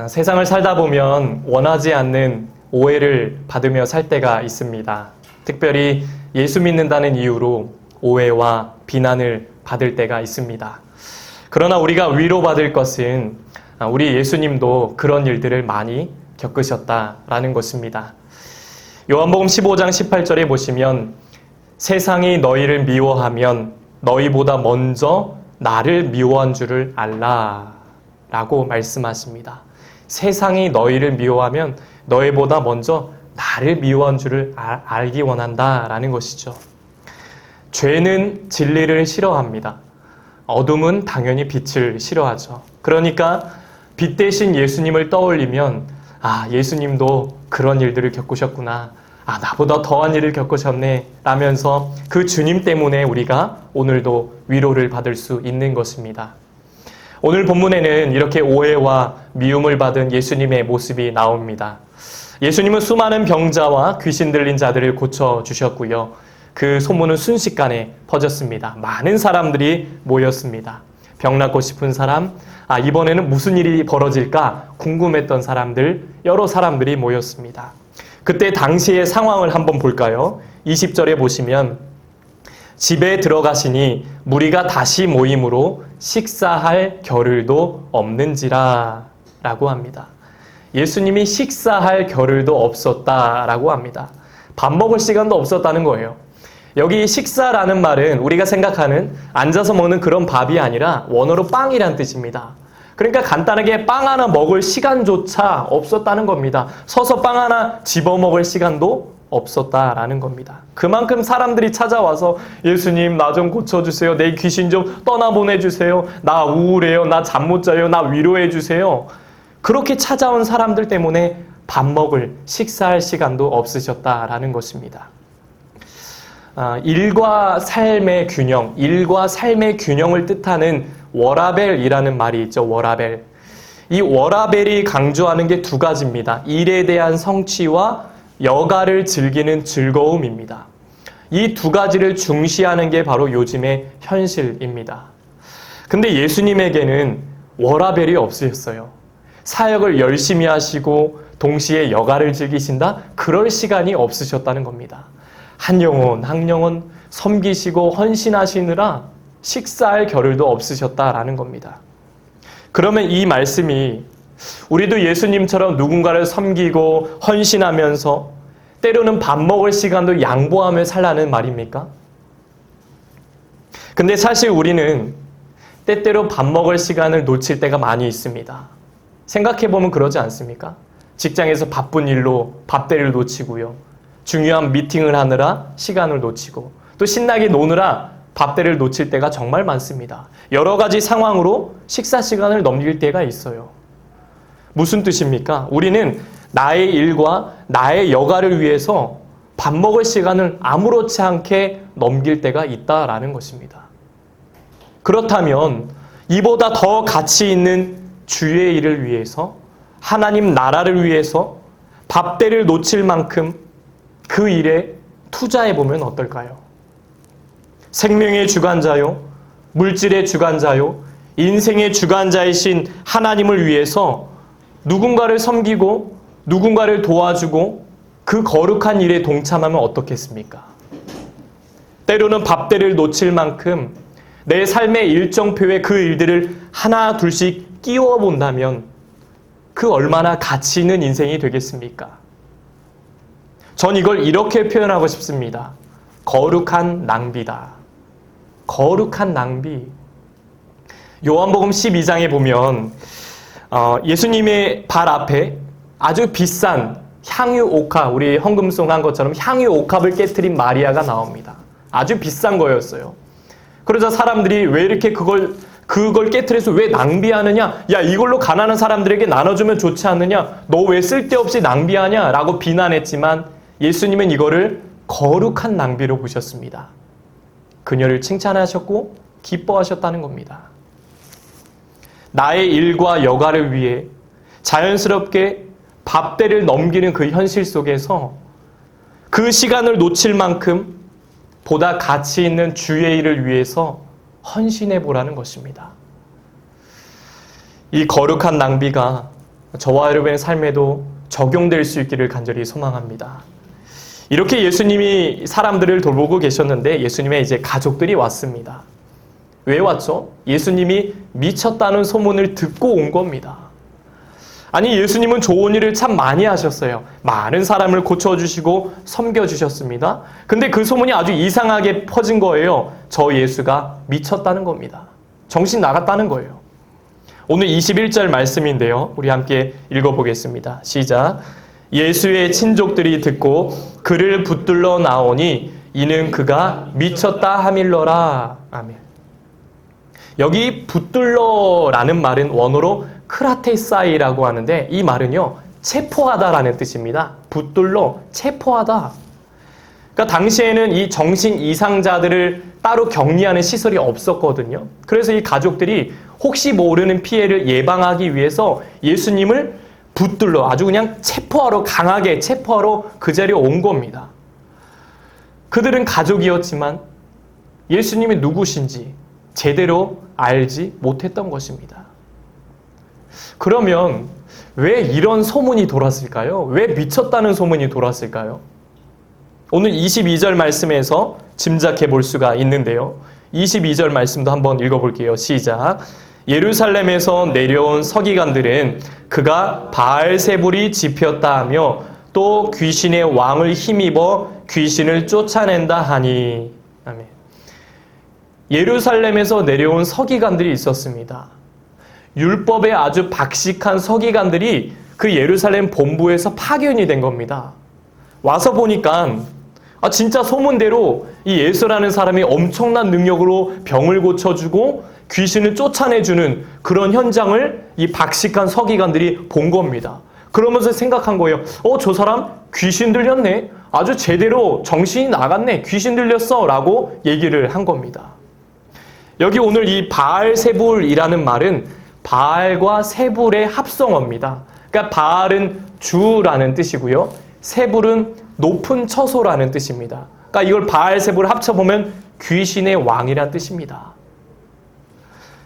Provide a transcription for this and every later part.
세상을 살다 보면 원하지 않는 오해를 받으며 살 때가 있습니다. 특별히 예수 믿는다는 이유로 오해와 비난을 받을 때가 있습니다. 그러나 우리가 위로받을 것은 우리 예수님도 그런 일들을 많이 겪으셨다라는 것입니다. 요한복음 15장 18절에 보시면 세상이 너희를 미워하면 너희보다 먼저 나를 미워한 줄을 알라 라고 말씀하십니다. 세상이 너희를 미워하면 너희보다 먼저 나를 미워한 줄을 알기 원한다 라는 것이죠. 죄는 진리를 싫어합니다. 어둠은 당연히 빛을 싫어하죠. 그러니까 빛 대신 예수님을 떠올리면 예수님도 그런 일들을 겪으셨구나. 나보다 더한 일을 겪으셨네 라면서 그 주님 때문에 우리가 오늘도 위로를 받을 수 있는 것입니다. 오늘 본문에는 이렇게 오해와 미움을 받은 예수님의 모습이 나옵니다. 예수님은 수많은 병자와 귀신 들린 자들을 고쳐주셨고요. 그 소문은 순식간에 퍼졌습니다. 많은 사람들이 모였습니다. 병 낫고 싶은 사람, 이번에는 무슨 일이 벌어질까 궁금했던 사람들, 여러 사람들이 모였습니다. 그때 당시의 상황을 한번 볼까요? 20절에 보시면 집에 들어가시니 무리가 다시 모임으로 식사할 겨를도 없는지라 라고 합니다. 예수님이 식사할 겨를도 없었다라고 합니다. 밥 먹을 시간도 없었다는 거예요. 여기 식사라는 말은 우리가 생각하는 앉아서 먹는 그런 밥이 아니라 원어로 빵이란 뜻입니다. 그러니까 간단하게 빵 하나 먹을 시간조차 없었다는 겁니다. 서서 빵 하나 집어 먹을 시간도 없었다라는 겁니다. 그만큼 사람들이 찾아와서 예수님 나 좀 고쳐주세요. 내 귀신 좀 떠나보내주세요. 나 우울해요. 나 잠 못 자요. 나 위로해주세요. 그렇게 찾아온 사람들 때문에 밥 먹을 식사할 시간도 없으셨다라는 것입니다. 일과 삶의 균형을 뜻하는 워라벨이라는 말이 있죠. 워라벨. 이 워라벨이 강조하는 게 두 가지입니다. 일에 대한 성취와 여가를 즐기는 즐거움입니다. 이 두 가지를 중시하는 게 바로 요즘의 현실입니다. 근데 예수님에게는 워라벨이 없으셨어요. 사역을 열심히 하시고 동시에 여가를 즐기신다? 그럴 시간이 없으셨다는 겁니다. 한 영혼 섬기시고 헌신하시느라 식사할 겨를도 없으셨다라는 겁니다. 그러면 이 말씀이 우리도 예수님처럼 누군가를 섬기고 헌신하면서 때로는 밥 먹을 시간도 양보하며 살라는 말입니까? 근데 사실 우리는 때때로 밥 먹을 시간을 놓칠 때가 많이 있습니다. 생각해보면 그러지 않습니까? 직장에서 바쁜 일로 밥대를 놓치고요. 중요한 미팅을 하느라 시간을 놓치고 또 신나게 노느라 밥대를 놓칠 때가 정말 많습니다. 여러 가지 상황으로 식사 시간을 넘길 때가 있어요. 무슨 뜻입니까? 우리는 나의 일과 나의 여가를 위해서 밥 먹을 시간을 아무렇지 않게 넘길 때가 있다라는 것입니다. 그렇다면 이보다 더 가치 있는 주의 일을 위해서 하나님 나라를 위해서 밥대를 놓칠 만큼 그 일에 투자해보면 어떨까요? 생명의 주관자요, 물질의 주관자요, 인생의 주관자이신 하나님을 위해서 누군가를 섬기고 누군가를 도와주고 그 거룩한 일에 동참하면 어떻겠습니까? 때로는 밥대를 놓칠 만큼 내 삶의 일정표에 그 일들을 하나 둘씩 끼워 본다면 그 얼마나 가치 있는 인생이 되겠습니까? 전 이걸 이렇게 표현하고 싶습니다. 거룩한 낭비다. 거룩한 낭비. 요한복음 12장에 보면 예수님의 발 앞에 아주 비싼 향유 옥합, 우리 헌금송 한 것처럼 향유 옥합을 깨트린 마리아가 나옵니다. 아주 비싼 거였어요. 그러자 사람들이 왜 이렇게 그걸 깨트려서 왜 낭비하느냐? 야, 이걸로 가난한 사람들에게 나눠주면 좋지 않느냐? 너 왜 쓸데없이 낭비하냐? 라고 비난했지만 예수님은 이거를 거룩한 낭비로 보셨습니다. 그녀를 칭찬하셨고 기뻐하셨다는 겁니다. 나의 일과 여가를 위해 자연스럽게 밥대를 넘기는 그 현실 속에서 그 시간을 놓칠 만큼 보다 가치 있는 주의 일을 위해서 헌신해 보라는 것입니다. 이 거룩한 낭비가 저와 여러분의 삶에도 적용될 수 있기를 간절히 소망합니다. 이렇게 예수님이 사람들을 돌보고 계셨는데 예수님의 이제 가족들이 왔습니다. 왜 왔죠? 예수님이 미쳤다는 소문을 듣고 온 겁니다. 아니, 예수님은 좋은 일을 참 많이 하셨어요. 많은 사람을 고쳐주시고 섬겨주셨습니다. 근데 그 소문이 아주 이상하게 퍼진 거예요. 저 예수가 미쳤다는 겁니다. 정신 나갔다는 거예요. 오늘 21절 말씀인데요. 우리 함께 읽어보겠습니다. 시작. 예수의 친족들이 듣고 그를 붙들러 나오니 이는 그가 미쳤다 하밀러라. 아멘. 여기 붙들러라는 말은 원어로 크라테사이라고 하는데 이 말은요, 체포하다라는 뜻입니다. 붙들러, 체포하다. 그러니까 당시에는 이 정신 이상자들을 따로 격리하는 시설이 없었거든요. 그래서 이 가족들이 혹시 모르는 피해를 예방하기 위해서 예수님을 붙들러 아주 그냥 체포하러, 강하게 체포하러 그 자리에 온 겁니다. 그들은 가족이었지만 예수님이 누구신지 제대로 알지 못했던 것입니다. 그러면 왜 이런 소문이 돌았을까요? 왜 미쳤다는 소문이 돌았을까요? 오늘 22절 말씀에서 짐작해 볼 수가 있는데요. 22절 말씀도 한번 읽어볼게요. 시작. 예루살렘에서 내려온 서기관들은 그가 바알세불이 집혔다 하며 또 귀신의 왕을 힘입어 귀신을 쫓아낸다 하니. 아멘. 예루살렘에서 내려온 서기관들이 있었습니다. 율법에 아주 박식한 서기관들이 그 예루살렘 본부에서 파견이 된 겁니다. 와서 보니까 진짜 소문대로 이 예수라는 사람이 엄청난 능력으로 병을 고쳐주고 귀신을 쫓아내주는 그런 현장을 이 박식한 서기관들이 본 겁니다. 그러면서 생각한 거예요. 저 사람 귀신 들렸네. 아주 제대로 정신이 나갔네. 귀신 들렸어. 라고 얘기를 한 겁니다. 여기 오늘 이 바알세불이라는 말은 바알과 세불의 합성어입니다. 그러니까 바알은 주라는 뜻이고요. 세불은 높은 처소라는 뜻입니다. 그러니까 이걸 바알세불 합쳐보면 귀신의 왕이라는 뜻입니다.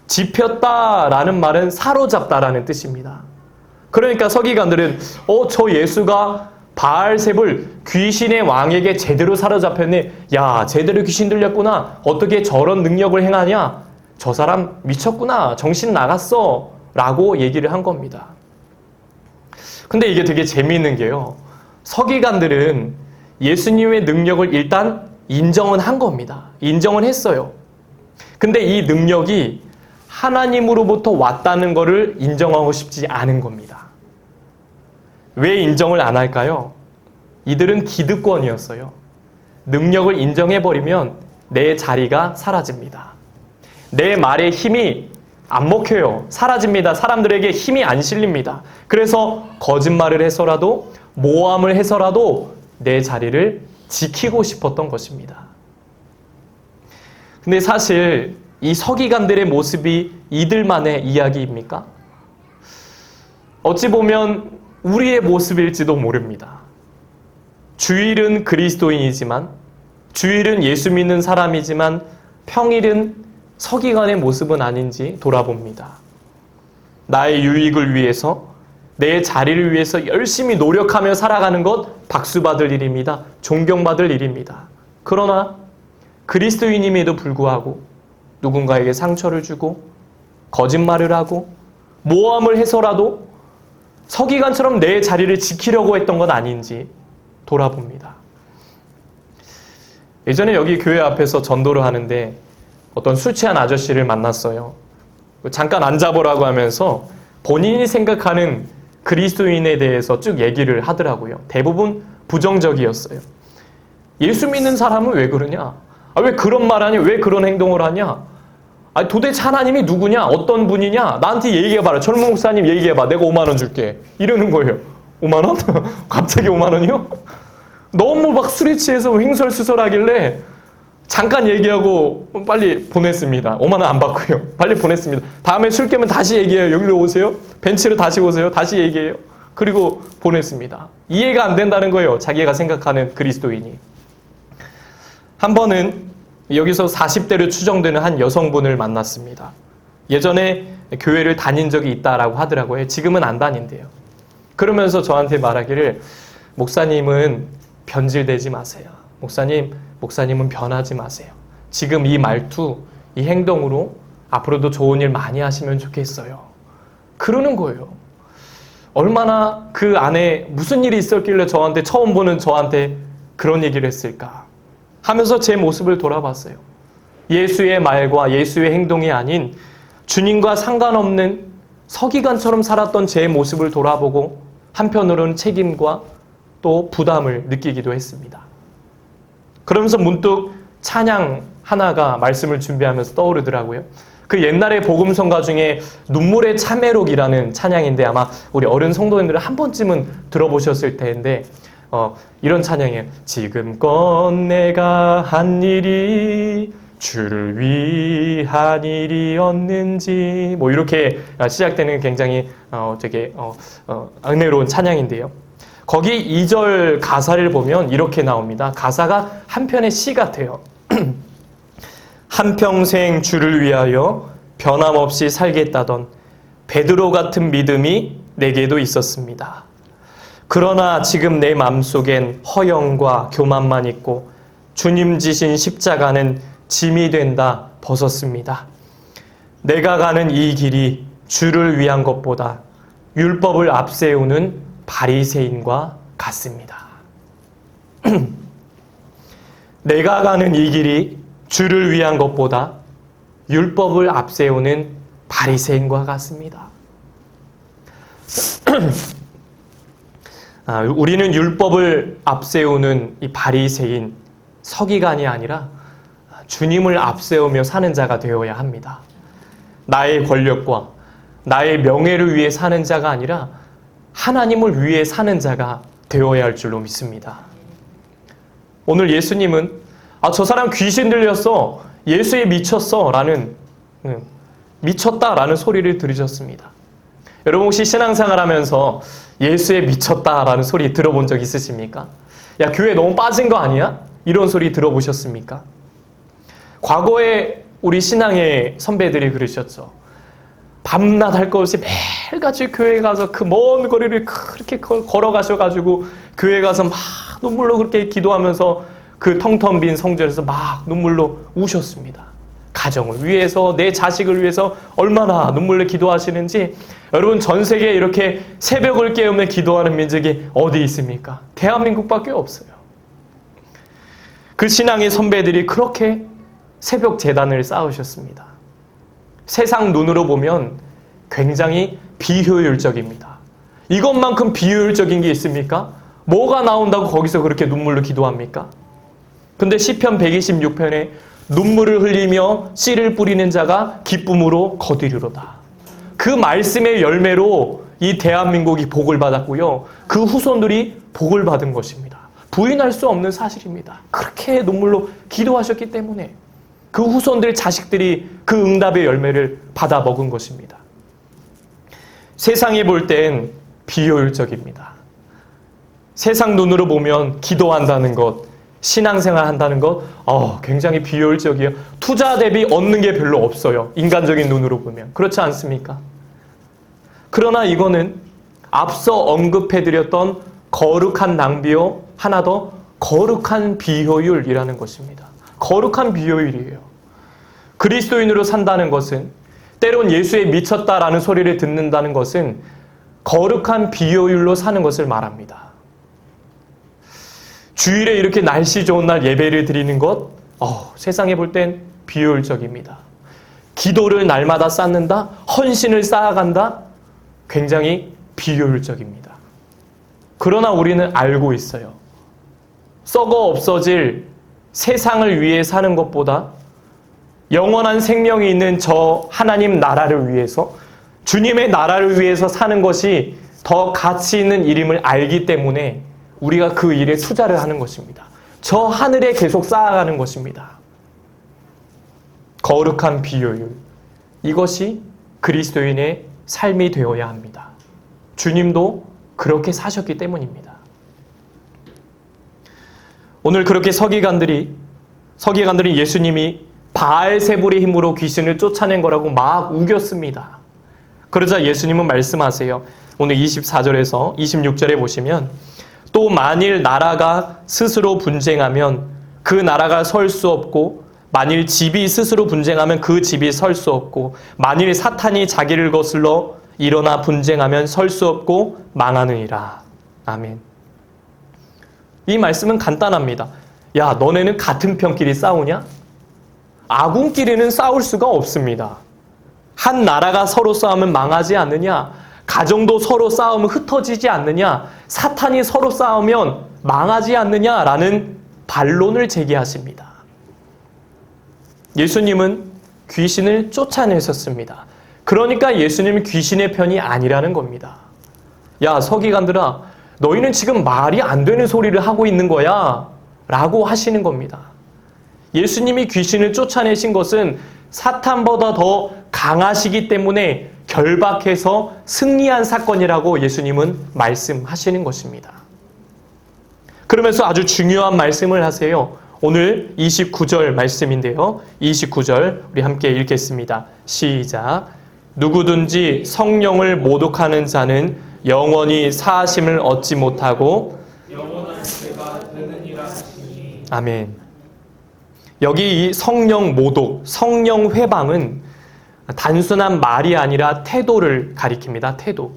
집혔다라는 말은 사로잡다라는 뜻입니다. 그러니까 서기관들은 저 예수가 바알세불 귀신의 왕에게 제대로 사로잡혔네. 야, 제대로 귀신 들렸구나. 어떻게 저런 능력을 행하냐? 저 사람 미쳤구나. 정신 나갔어. 라고 얘기를 한 겁니다. 근데 이게 되게 재미있는 게요. 서기관들은 예수님의 능력을 일단 인정은 한 겁니다. 인정은 했어요. 근데 이 능력이 하나님으로부터 왔다는 것을 인정하고 싶지 않은 겁니다. 왜 인정을 안 할까요? 이들은 기득권이었어요. 능력을 인정해버리면 내 자리가 사라집니다. 내 말에 힘이 안 먹혀요. 사라집니다. 사람들에게 힘이 안 실립니다. 그래서 거짓말을 해서라도 모함을 해서라도 내 자리를 지키고 싶었던 것입니다. 근데 사실 이 서기관들의 모습이 이들만의 이야기입니까? 어찌 보면 우리의 모습일지도 모릅니다. 주일은 그리스도인이지만, 주일은 예수 믿는 사람이지만 평일은 서기관의 모습은 아닌지 돌아봅니다. 나의 유익을 위해서, 내 자리를 위해서 열심히 노력하며 살아가는 것 박수받을 일입니다. 존경받을 일입니다. 그러나 그리스도인임에도 불구하고 누군가에게 상처를 주고 거짓말을 하고 모함을 해서라도 서기관처럼 내 자리를 지키려고 했던 건 아닌지 돌아봅니다. 예전에 여기 교회 앞에서 전도를 하는데 어떤 술 취한 아저씨를 만났어요. 잠깐 앉아보라고 하면서 본인이 생각하는 그리스도인에 대해서 쭉 얘기를 하더라고요. 대부분 부정적이었어요. 예수 믿는 사람은 왜 그러냐? 왜 그런 말 하냐? 왜 그런 행동을 하냐? 도대체 하나님이 누구냐? 어떤 분이냐? 나한테 얘기해봐라. 젊은 목사님 얘기해봐. 내가 5만 원 줄게. 이러는 거예요. 5만 원? 갑자기 5만 원이요? 너무 막 술에 취해서 횡설수설하길래 잠깐 얘기하고 빨리 보냈습니다. 5만 원 안 받고요. 빨리 보냈습니다. 다음에 술 깨면 다시 얘기해요. 여기로 오세요. 벤치로 다시 오세요. 다시 얘기해요. 그리고 보냈습니다. 이해가 안 된다는 거예요. 자기가 생각하는 그리스도인이. 한 번은 여기서 40대로 추정되는 한 여성분을 만났습니다. 예전에 교회를 다닌 적이 있다라고 하더라고요. 지금은 안 다닌대요. 그러면서 저한테 말하기를, 목사님은 변질되지 마세요. 목사님은 변하지 마세요. 지금 이 말투, 이 행동으로 앞으로도 좋은 일 많이 하시면 좋겠어요. 그러는 거예요. 얼마나 그 안에 무슨 일이 있었길래 처음 보는 저한테 그런 얘기를 했을까 하면서 제 모습을 돌아봤어요. 예수의 말과 예수의 행동이 아닌 주님과 상관없는 서기관처럼 살았던 제 모습을 돌아보고 한편으로는 책임과 또 부담을 느끼기도 했습니다. 그러면서 문득 찬양 하나가 말씀을 준비하면서 떠오르더라고요. 그 옛날에 복음성가 중에 눈물의 참회록이라는 찬양인데 아마 우리 어른 성도님들은 한 번쯤은 들어보셨을 텐데 이런 찬양이에요. 지금껏 내가 한 일이 주를 위한 일이었는지 뭐 이렇게 시작되는 굉장히 되게 은혜로운 찬양인데요. 거기 2절 가사를 보면 이렇게 나옵니다. 가사가 한편의 시 같아요. 한평생 주를 위하여 변함없이 살겠다던 베드로 같은 믿음이 내게도 있었습니다. 그러나 지금 내 마음속엔 허영과 교만만 있고 주님 지신 십자가는 짐이 된다 벗었습니다. 내가 가는 이 길이 주를 위한 것보다 율법을 앞세우는 바리새인과 같습니다. 내가 가는 이 길이 주를 위한 것보다 율법을 앞세우는 바리새인과 같습니다. 우리는 율법을 앞세우는 이 바리새인, 서기관이 아니라 주님을 앞세우며 사는 자가 되어야 합니다. 나의 권력과 나의 명예를 위해 사는 자가 아니라 하나님을 위해 사는 자가 되어야 할 줄로 믿습니다. 오늘 예수님은 저 사람 귀신 들렸어, 예수에 미쳤어 라는 미쳤다라는 소리를 들으셨습니다. 여러분 혹시 신앙생활 하면서 예수에 미쳤다라는 소리 들어본 적 있으십니까? 야, 교회 너무 빠진 거 아니야? 이런 소리 들어보셨습니까? 과거에 우리 신앙의 선배들이 그러셨죠. 밤낮 할 것 없이 매일같이 교회에 가서 그 먼 거리를 그렇게 걸어가셔가지고 교회에 가서 막 눈물로 그렇게 기도하면서 그 텅텅 빈 성전에서 막 눈물로 우셨습니다. 가정을 위해서, 내 자식을 위해서 얼마나 눈물로 기도하시는지. 여러분, 전 세계에 이렇게 새벽을 깨우며 기도하는 민족이 어디 있습니까? 대한민국밖에 없어요. 그 신앙의 선배들이 그렇게 새벽 제단을 쌓으셨습니다. 세상 눈으로 보면 굉장히 비효율적입니다. 이것만큼 비효율적인 게 있습니까? 뭐가 나온다고 거기서 그렇게 눈물로 기도합니까? 근데 시편 126편에 눈물을 흘리며 씨를 뿌리는 자가 기쁨으로 거두리로다. 그 말씀의 열매로 이 대한민국이 복을 받았고요. 그 후손들이 복을 받은 것입니다. 부인할 수 없는 사실입니다. 그렇게 눈물로 기도하셨기 때문에 그 후손들 자식들이 그 응답의 열매를 받아 먹은 것입니다. 세상에 볼 땐 비효율적입니다. 세상 눈으로 보면 기도한다는 것, 신앙생활 한다는 것, 굉장히 비효율적이에요. 투자 대비 얻는 게 별로 없어요. 인간적인 눈으로 보면. 그렇지 않습니까? 그러나 이거는 앞서 언급해드렸던 거룩한 낭비요, 하나 더 거룩한 비효율이라는 것입니다. 거룩한 비효율이에요. 그리스도인으로 산다는 것은, 때론 예수에 미쳤다라는 소리를 듣는다는 것은 거룩한 비효율로 사는 것을 말합니다. 주일에 이렇게 날씨 좋은 날 예배를 드리는 것, 세상에 볼 땐 비효율적입니다. 기도를 날마다 쌓는다, 헌신을 쌓아간다, 굉장히 비효율적입니다. 그러나 우리는 알고 있어요. 썩어 없어질 세상을 위해 사는 것보다 영원한 생명이 있는 저 하나님 나라를 위해서, 주님의 나라를 위해서 사는 것이 더 가치 있는 일임을 알기 때문에 우리가 그 일에 투자를 하는 것입니다. 저 하늘에 계속 쌓아가는 것입니다. 거룩한 비효율, 이것이 그리스도인의 삶이 되어야 합니다. 주님도 그렇게 사셨기 때문입니다. 오늘 그렇게 서기관들이 예수님이 바알세불의 힘으로 귀신을 쫓아낸 거라고 막 우겼습니다. 그러자 예수님은 말씀하세요. 오늘 24절에서 26절에 보시면 또 만일 나라가 스스로 분쟁하면 그 나라가 설 수 없고 만일 집이 스스로 분쟁하면 그 집이 설 수 없고 만일 사탄이 자기를 거슬러 일어나 분쟁하면 설 수 없고 망하느니라. 아멘. 이 말씀은 간단합니다. 야, 너네는 같은 편끼리 싸우냐? 아군끼리는 싸울 수가 없습니다. 한 나라가 서로 싸우면 망하지 않느냐? 가정도 서로 싸우면 흩어지지 않느냐? 사탄이 서로 싸우면 망하지 않느냐라는 반론을 제기하십니다. 예수님은 귀신을 쫓아내셨습니다. 그러니까 예수님은 귀신의 편이 아니라는 겁니다. 야, 서기관들아, 너희는 지금 말이 안 되는 소리를 하고 있는 거야 라고 하시는 겁니다. 예수님이 귀신을 쫓아내신 것은 사탄보다 더 강하시기 때문에 결박해서 승리한 사건이라고 예수님은 말씀하시는 것입니다. 그러면서 아주 중요한 말씀을 하세요. 오늘 29절 말씀인데요. 29절 우리 함께 읽겠습니다. 시작. 누구든지 성령을 모독하는 자는 영원히 사하심을 얻지 못하고 영원한 죄가 되느니라 하시니. 아멘. 여기 이 성령 모독, 성령 회방은 단순한 말이 아니라 태도를 가리킵니다. 태도.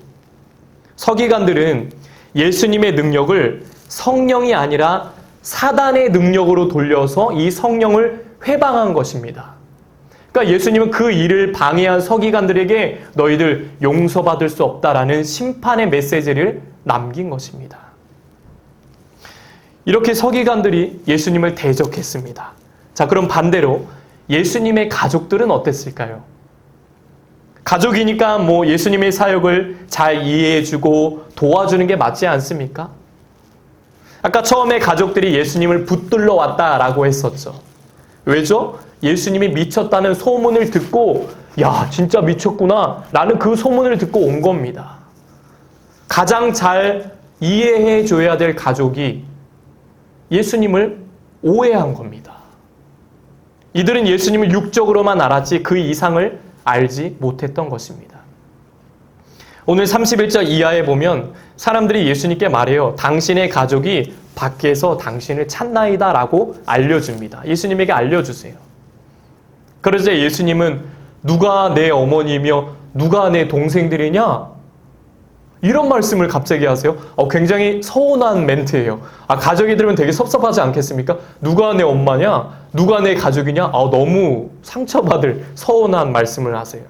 서기관들은 예수님의 능력을 성령이 아니라 사단의 능력으로 돌려서 이 성령을 회방한 것입니다. 그러니까 예수님은 그 일을 방해한 서기관들에게 너희들 용서받을 수 없다라는 심판의 메시지를 남긴 것입니다. 이렇게 서기관들이 예수님을 대적했습니다. 자, 그럼 반대로 예수님의 가족들은 어땠을까요? 가족이니까 뭐 예수님의 사역을 잘 이해해주고 도와주는 게 맞지 않습니까? 아까 처음에 가족들이 예수님을 붙들러 왔다라고 했었죠. 왜죠? 예수님이 미쳤다는 소문을 듣고 야, 진짜 미쳤구나 라는 그 소문을 듣고 온 겁니다. 가장 잘 이해해 줘야 될 가족이 예수님을 오해한 겁니다. 이들은 예수님을 육적으로만 알았지 그 이상을 알지 못했던 것입니다. 오늘 31절 이하에 보면 사람들이 예수님께 말해요. 당신의 가족이 밖에서 당신을 찾나이다 라고 알려줍니다. 예수님에게 알려주세요. 그러자 예수님은 누가 내 어머니며 누가 내 동생들이냐? 이런 말씀을 갑자기 하세요. 굉장히 서운한 멘트예요. 가족이 들으면 되게 섭섭하지 않겠습니까? 누가 내 엄마냐? 누가 내 가족이냐? 너무 상처받을 서운한 말씀을 하세요.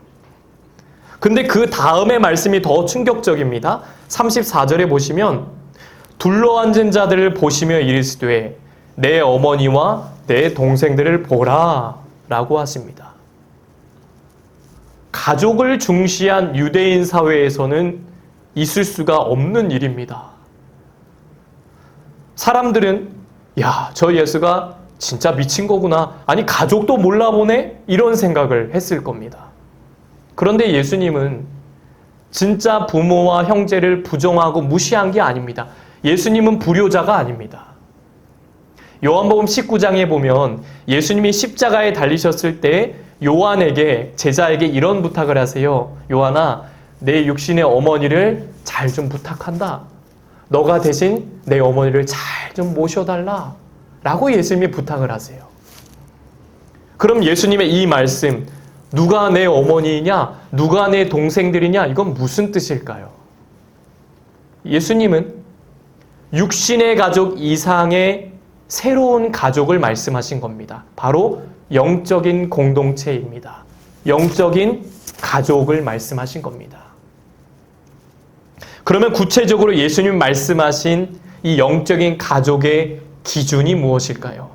근데 그 다음의 말씀이 더 충격적입니다. 34절에 보시면 둘러앉은 자들을 보시며 이르시되 내 어머니와 내 동생들을 보라 라고 하십니다. 가족을 중시한 유대인 사회에서는 있을 수가 없는 일입니다. 사람들은 야, 저 예수가 진짜 미친 거구나. 아니 가족도 몰라보네? 이런 생각을 했을 겁니다. 그런데 예수님은 진짜 부모와 형제를 부정하고 무시한 게 아닙니다. 예수님은 불효자가 아닙니다. 요한복음 19장에 보면 예수님이 십자가에 달리셨을 때 요한에게 제자에게 이런 부탁을 하세요. 요한아, 내 육신의 어머니를 잘 좀 부탁한다. 너가 대신 내 어머니를 잘 좀 모셔달라. 라고 예수님이 부탁을 하세요. 그럼 예수님의 이 말씀, 누가 내 어머니이냐, 누가 내 동생들이냐, 이건 무슨 뜻일까요? 예수님은 육신의 가족 이상의 새로운 가족을 말씀하신 겁니다. 바로 영적인 공동체입니다. 영적인 가족을 말씀하신 겁니다. 그러면 구체적으로 예수님 말씀하신 이 영적인 가족의 기준이 무엇일까요?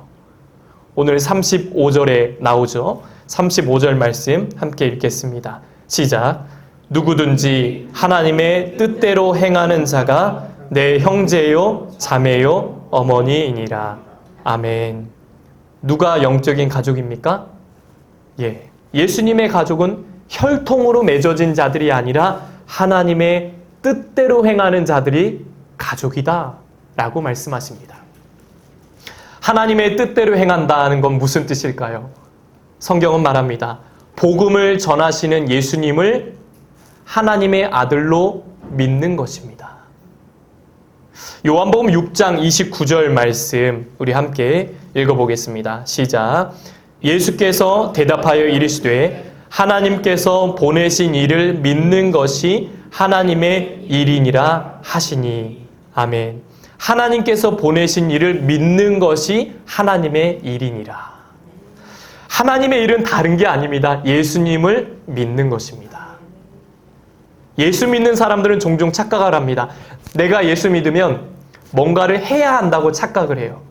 오늘 35절에 나오죠. 35절 말씀 함께 읽겠습니다. 시작. 누구든지 하나님의 뜻대로 행하는 자가 내 형제요, 자매요, 어머니이니라. 아멘. 누가 영적인 가족입니까? 예. 예수님의 가족은 혈통으로 맺어진 자들이 아니라 하나님의 뜻대로 행하는 자들이 가족이다 라고 말씀하십니다. 하나님의 뜻대로 행한다는 건 무슨 뜻일까요? 성경은 말합니다. 복음을 전하시는 예수님을 하나님의 아들로 믿는 것입니다. 요한복음 6장 29절 말씀 우리 함께 읽어보겠습니다. 시작. 예수께서 대답하여 이르시되 하나님께서 보내신 이를 믿는 것이 하나님의 일이니라 하시니. 아멘. 하나님께서 보내신 이를 믿는 것이 하나님의 일이니라. 하나님의 일은 다른 게 아닙니다. 예수님을 믿는 것입니다. 예수 믿는 사람들은 종종 착각을 합니다. 내가 예수 믿으면 뭔가를 해야 한다고 착각을 해요.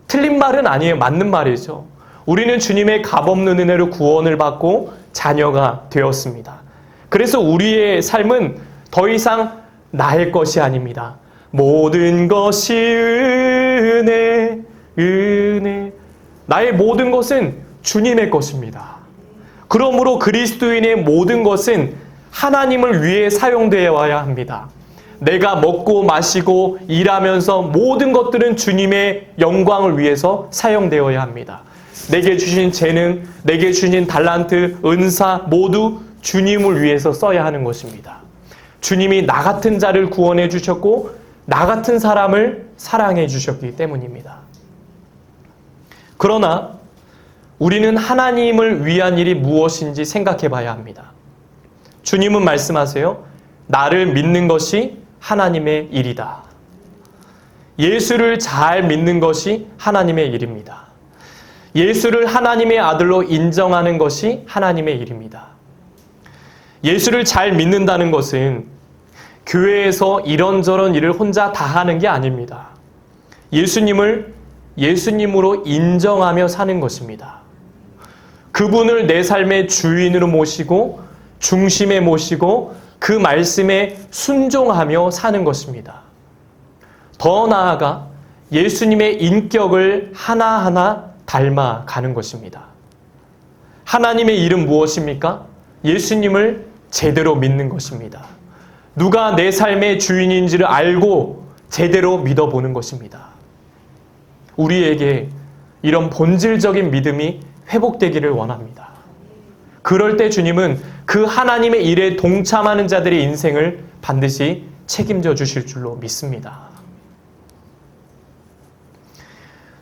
틀린 말은 아니에요. 맞는 말이죠. 우리는 주님의 값없는 은혜로 구원을 받고 자녀가 되었습니다. 그래서 우리의 삶은 더 이상 나의 것이 아닙니다. 모든 것이 은혜, 은혜. 나의 모든 것은 주님의 것입니다. 그러므로 그리스도인의 모든 것은 하나님을 위해 사용되어야 합니다. 내가 먹고 마시고 일하면서 모든 것들은 주님의 영광을 위해서 사용되어야 합니다. 내게 주신 재능, 내게 주신 달란트, 은사 모두 주님을 위해서 써야 하는 것입니다. 주님이 나 같은 자를 구원해 주셨고 나 같은 사람을 사랑해 주셨기 때문입니다. 그러나 우리는 하나님을 위한 일이 무엇인지 생각해 봐야 합니다. 주님은 말씀하세요. 나를 믿는 것이 하나님의 일이다. 예수를 잘 믿는 것이 하나님의 일입니다. 예수를 하나님의 아들로 인정하는 것이 하나님의 일입니다. 예수를 잘 믿는다는 것은 교회에서 이런저런 일을 혼자 다 하는 게 아닙니다. 예수님을 예수님으로 인정하며 사는 것입니다. 그분을 내 삶의 주인으로 모시고 중심에 모시고 그 말씀에 순종하며 사는 것입니다. 더 나아가 예수님의 인격을 하나하나 닮아가는 것입니다. 하나님의 일은 무엇입니까? 예수님을 제대로 믿는 것입니다. 누가 내 삶의 주인인지를 알고 제대로 믿어보는 것입니다. 우리에게 이런 본질적인 믿음이 회복되기를 원합니다. 그럴 때 주님은 그 하나님의 일에 동참하는 자들의 인생을 반드시 책임져 주실 줄로 믿습니다.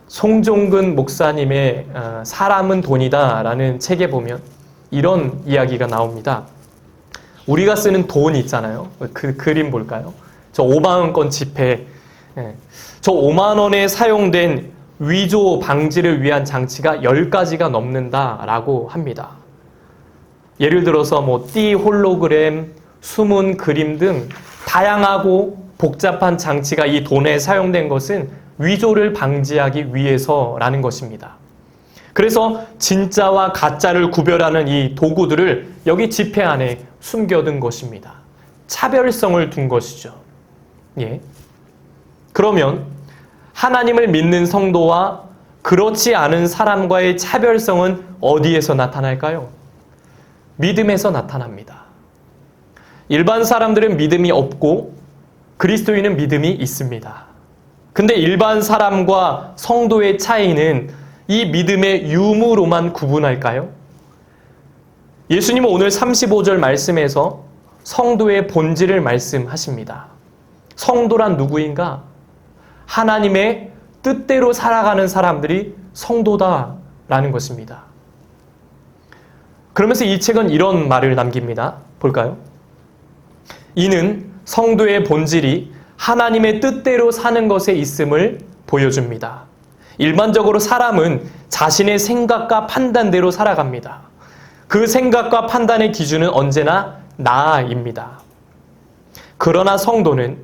송종근 목사님의 사람은 돈이다 라는 책에 보면 이런 이야기가 나옵니다. 우리가 쓰는 돈 있잖아요. 그 그림 볼까요? 저 5만원권 지폐. 저 5만원에 사용된 위조 방지를 위한 장치가 10가지가 넘는다라고 합니다. 예를 들어서 띠 홀로그램, 숨은 그림 등 다양하고 복잡한 장치가 이 돈에 사용된 것은 위조를 방지하기 위해서라는 것입니다. 그래서 진짜와 가짜를 구별하는 이 도구들을 여기 지폐 안에 숨겨둔 것입니다. 차별성을 둔 것이죠. 예. 그러면 하나님을 믿는 성도와 그렇지 않은 사람과의 차별성은 어디에서 나타날까요? 믿음에서 나타납니다. 일반 사람들은 믿음이 없고 그리스도인은 믿음이 있습니다. 근데 일반 사람과 성도의 차이는 이 믿음의 유무로만 구분할까요? 예수님은 오늘 35절 말씀에서 성도의 본질을 말씀하십니다. 성도란 누구인가? 하나님의 뜻대로 살아가는 사람들이 성도다라는 것입니다. 그러면서 이 책은 이런 말을 남깁니다. 볼까요? 이는 성도의 본질이 하나님의 뜻대로 사는 것에 있음을 보여줍니다. 일반적으로 사람은 자신의 생각과 판단대로 살아갑니다. 그 생각과 판단의 기준은 언제나 나입니다. 그러나 성도는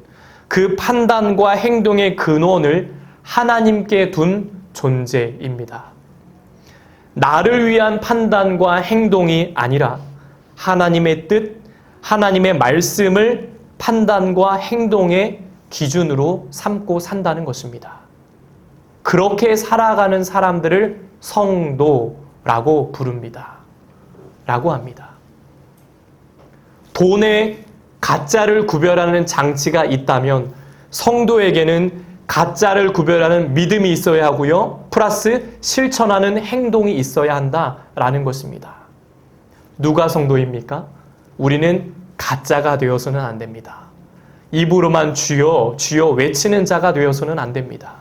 그 판단과 행동의 근원을 하나님께 둔 존재입니다. 나를 위한 판단과 행동이 아니라 하나님의 뜻, 하나님의 말씀을 판단과 행동의 기준으로 삼고 산다는 것입니다. 그렇게 살아가는 사람들을 성도라고 부릅니다. 라고 합니다. 돈에 가짜를 구별하는 장치가 있다면 성도에게는 가짜를 구별하는 믿음이 있어야 하고요. 플러스 실천하는 행동이 있어야 한다라는 것입니다. 누가 성도입니까? 우리는 가짜가 되어서는 안 됩니다. 입으로만 주여 주여 외치는 자가 되어서는 안 됩니다.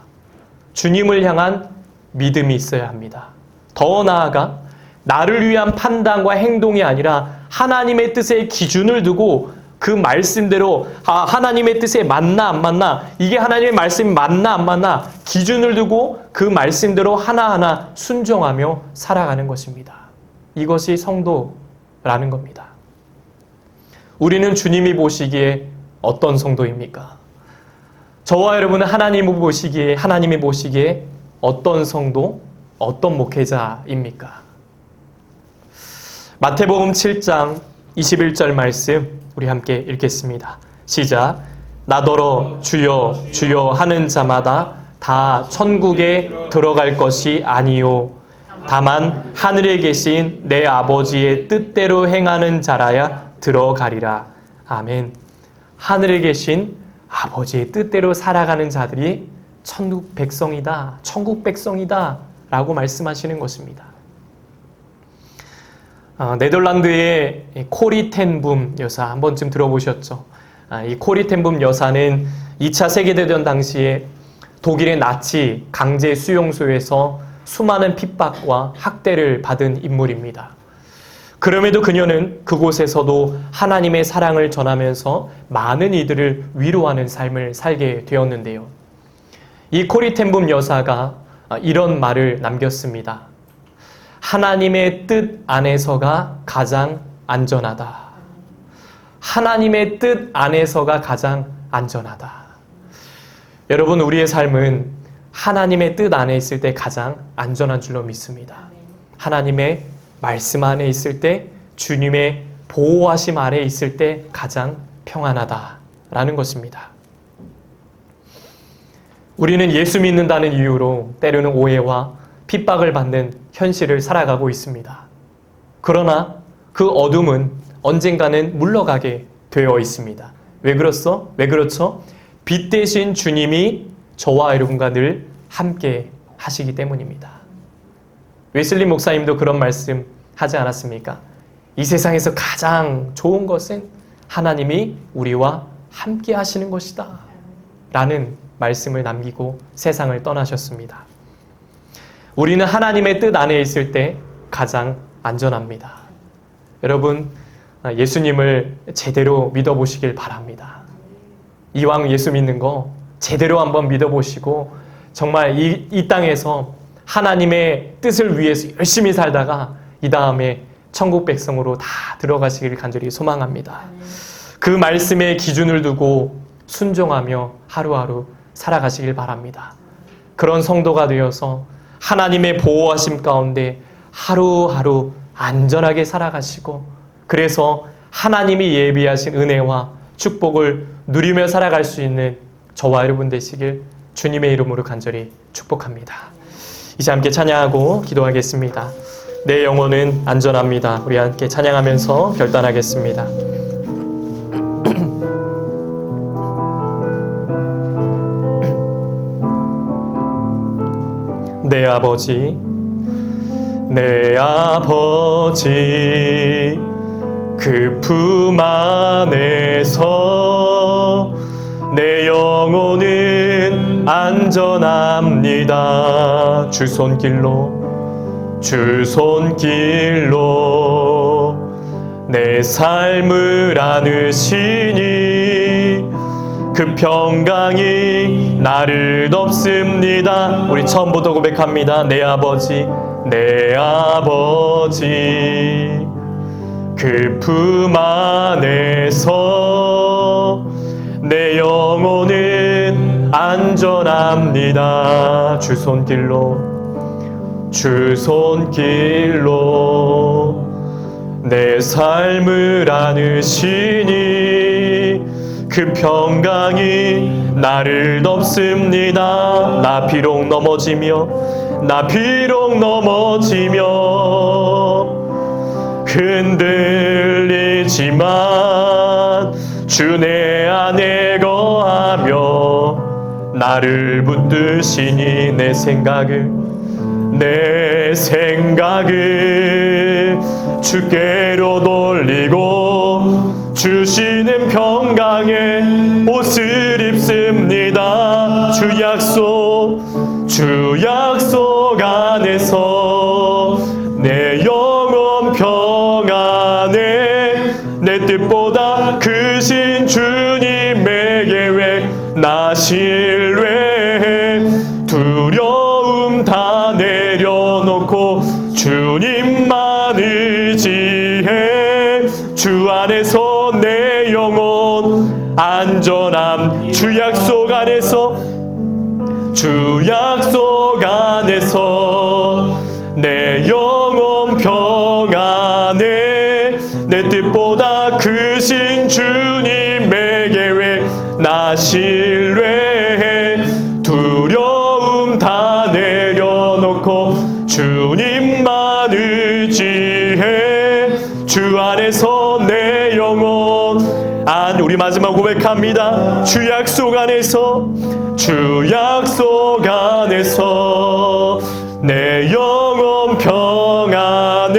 주님을 향한 믿음이 있어야 합니다. 더 나아가 나를 위한 판단과 행동이 아니라 하나님의 뜻의 기준을 두고 그 말씀대로 하나님의 뜻에 맞나 안 맞나, 이게 하나님의 말씀이 맞나 안 맞나 기준을 두고 그 말씀대로 하나하나 순종하며 살아가는 것입니다. 이것이 성도라는 겁니다. 우리는 주님이 보시기에 어떤 성도입니까? 저와 여러분은 하나님이 보시기에 어떤 성도, 어떤 목회자입니까? 마태복음 7장 21절 말씀 우리 함께 읽겠습니다. 시작. 나더러 주여 주여 하는 자마다 다 천국에 들어갈 것이 아니요 다만 하늘에 계신 내 아버지의 뜻대로 행하는 자라야 들어가리라. 아멘. 하늘에 계신 아버지의 뜻대로 살아가는 자들이 천국 백성이다 라고 말씀하시는 것입니다. 네덜란드의 코리 텐 붐 여사 한 번쯤 들어보셨죠? 이 코리 텐 붐 여사는 2차 세계대전 당시에 독일의 나치 강제 수용소에서 수많은 핍박과 학대를 받은 인물입니다. 그럼에도 그녀는 그곳에서도 하나님의 사랑을 전하면서 많은 이들을 위로하는 삶을 살게 되었는데요. 이 코리 텐 붐 여사가 이런 말을 남겼습니다. 하나님의 뜻 안에서가 가장 안전하다. 하나님의 뜻 안에서가 가장 안전하다. 여러분, 우리의 삶은 하나님의 뜻 안에 있을 때 가장 안전한 줄로 믿습니다. 하나님의 말씀 안에 있을 때, 주님의 보호하심 아래 있을 때 가장 평안하다라는 것입니다. 우리는 예수 믿는다는 이유로 때로는 오해와 핍박을 받는 현실을 살아가고 있습니다. 그러나 그 어둠은 언젠가는 물러가게 되어 있습니다. 왜 그렇죠? 빛 대신 주님이 저와 여러분과 늘 함께 하시기 때문입니다. 웨슬리 목사님도 그런 말씀 하지 않았습니까? 이 세상에서 가장 좋은 것은 하나님이 우리와 함께 하시는 것이다 라는 말씀을 남기고 세상을 떠나셨습니다. 우리는 하나님의 뜻 안에 있을 때 가장 안전합니다. 여러분, 예수님을 제대로 믿어보시길 바랍니다. 이왕 예수 믿는 거 제대로 한번 믿어보시고 정말 이 땅에서 하나님의 뜻을 위해서 열심히 살다가 이 다음에 천국 백성으로 다 들어가시길 간절히 소망합니다. 그 말씀의 기준을 두고 순종하며 하루하루 살아가시길 바랍니다. 그런 성도가 되어서 하나님의 보호하심 가운데 하루하루 안전하게 살아가시고, 그래서 하나님이 예비하신 은혜와 축복을 누리며 살아갈 수 있는 저와 여러분 되시길 주님의 이름으로 간절히 축복합니다. 이제 함께 찬양하고 기도하겠습니다. 내 영혼은 안전합니다. 우리 함께 찬양하면서 결단하겠습니다. 내 아버지, 내 아버지, 그 품 안에서 내 영혼은 안전합니다. 주 손길로 내 삶을 안으시니 그 평강이 나를 덮습니다. 우리 처음부터 고백합니다. 내 아버지, 그 품 안에서 내 영혼은 안전합니다. 주 손길로 내 삶을 안으시니 그 평강이 나를 덮습니다. 나 비록 넘어지며 흔들리지만 주 내 안에 거하며 나를 붙드시니 내 생각을 주께로 돌리고 주시는 평강의 옷을 입습니다. 주 약속 안에서 내 영혼 평안해. 내 뜻보다 크신 주님의 계획 나 신뢰해. 두려움 다 내려놓고 주님만 의지해. 주 안에서 내 영혼 안전함. 주 약속 안에서 내 영혼 평안해. 내 뜻보다 크신 주님의 계획 나 신뢰해. 두려움 다 내려놓고 주님만 의지해. 주 안에서 내 영혼 우리 마지막 고백합니다. 주 약속 안에서 내 영혼 평안해.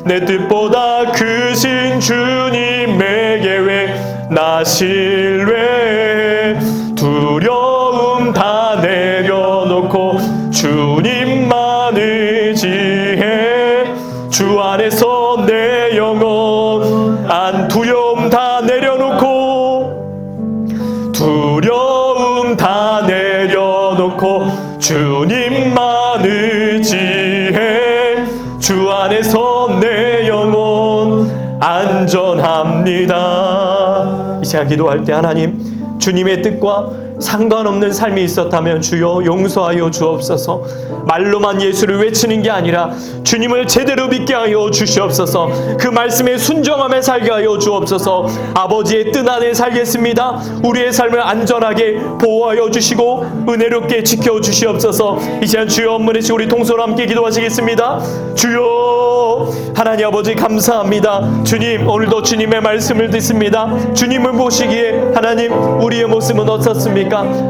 내 뜻보다 크신 주님의 계획 나 신뢰해. 두려움 다 내려놓고 주님만 의지해. 주 안에서 내 영혼 두려움 다 내려놓고 주님만 의지해. 주 안에서 내 영혼 안전합니다. 이 시간 기도할 때 하나님, 주님의 뜻과 상관없는 삶이 있었다면 주여 용서하여 주옵소서. 말로만 예수를 외치는 게 아니라 주님을 제대로 믿게 하여 주시옵소서. 그 말씀에 순종하며 살게 하여 주옵소서. 아버지의 뜻 안에 살겠습니다. 우리의 삶을 안전하게 보호하여 주시고 은혜롭게 지켜 주시옵소서. 이 시간 주여 엄문에시 우리 동서로 함께 기도하시겠습니다. 주여 하나님 아버지 감사합니다. 주님 오늘도 주님의 말씀을 듣습니다. 주님을 보시기에 하나님 우리의 모습은 어떻습니까?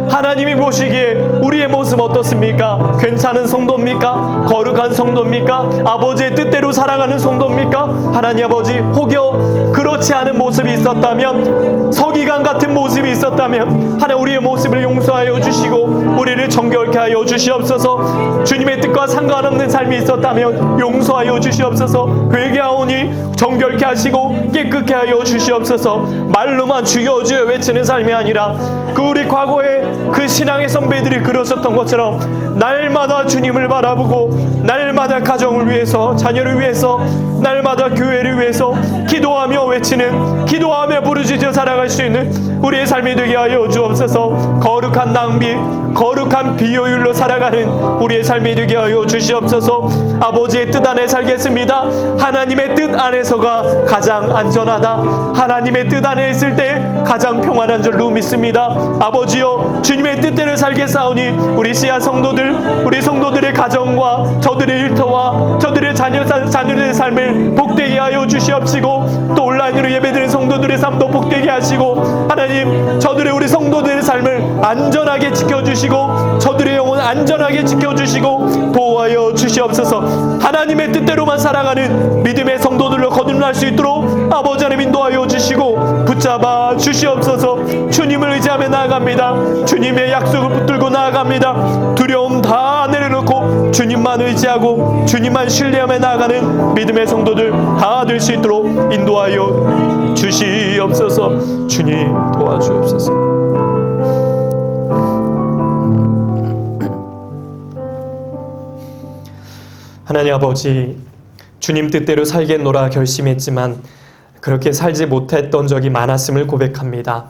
하나님이 보시기에 우리의 모습 어떻습니까? 괜찮은 성도입니까? 거룩한 성도입니까? 아버지의 뜻대로 살아가는 성도입니까? 하나님 아버지 혹여 그렇지 않은 모습이 있었다면, 서기관 같은 모습이 있었다면 하나님 우리의 모습을 용서하여 주시고 우리를 정결케 하여 주시옵소서. 주님의 뜻과 상관없는 삶이 있었다면 용서하여 주시옵소서. 회개하오니 정결케 하시고 깨끗게 하여 주시옵소서. 말로만 주여 주여 외치는 삶이 아니라 우리 과거에 그 신앙의 선배들이 그러셨던 것처럼 날마다 주님을 바라보고 날마다 가정을 위해서, 자녀를 위해서, 날마다 교회를 위해서 기도하며 외치는, 기도하며 부르짖어 살아갈 수 있는 우리의 삶이 되게 하여 주옵소서. 거룩한 낭비, 거룩한 비효율로 살아가는 우리의 삶이 되게 하여 주시옵소서. 아버지의 뜻 안에 살겠습니다. 하나님의 뜻 안에서가 가장 안전하다. 하나님의 뜻 안에 있을 때 가장 평안한 줄로 믿습니다. 아버지여 주님의 뜻대로 살겠사오니 우리 씨앗 성도들, 우리 성도들의 가정과 저들의 일터와 저들의 자녀들의 삶을 복되게 하여 주시옵시고, 또 온라인으로 예배드리는 성도들의 삶도 복되게 하시고, 하나님 저들의 우리 성도들의 삶을 안전하게 지켜주시고 저들의 영혼 안전하게 지켜주시고 보호하여 주시옵소서. 하나님의 뜻대로만 살아가는 믿음의 성도들로 거듭날 수 있도록 아버지 하나님 인도하여 주시고 붙잡아 주시옵소서. 주님을 의지하며 나아갑니다. 주님의 약속을 붙들고 나아갑니다. 두려움 다 내려놓고 주님만 의지하고 주님만 신뢰하며 나아가는 믿음의 성도들 다 될 수 있도록 인도하여 주시옵소서. 주님 도와주옵소서. 하나님 아버지, 주님 뜻대로 살겠노라 결심했지만 그렇게 살지 못했던 적이 많았음을 고백합니다.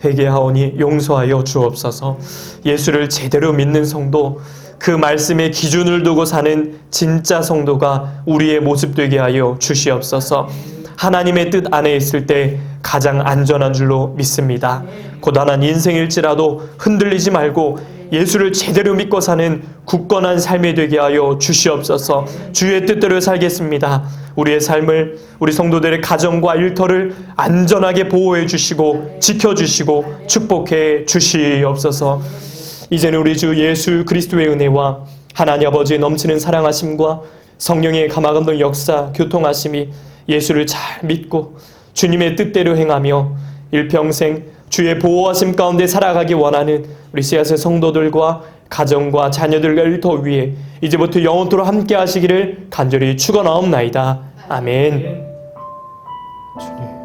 회개하오니 용서하여 주옵소서. 예수를 제대로 믿는 성도, 그 말씀에 기준을 두고 사는 진짜 성도가 우리의 모습 되게 하여 주시옵소서. 하나님의 뜻 안에 있을 때 가장 안전한 줄로 믿습니다. 고단한 인생일지라도 흔들리지 말고 예수를 제대로 믿고 사는 굳건한 삶이 되게 하여 주시옵소서. 주의 뜻대로 살겠습니다. 우리의 삶을, 우리 성도들의 가정과 일터를 안전하게 보호해 주시고 지켜주시고 축복해 주시옵소서. 이제는 우리 주 예수 그리스도의 은혜와 하나님 아버지의 넘치는 사랑하심과 성령의 감화감동 역사 교통하심이 예수를 잘 믿고 주님의 뜻대로 행하며 일평생 주의 보호하심 가운데 살아가기 원하는 우리 씨앗의 성도들과 가정과 자녀들을 더 위해 이제부터 영원토록 함께 하시기를 간절히 축원하옵나이다. 아멘. 주님.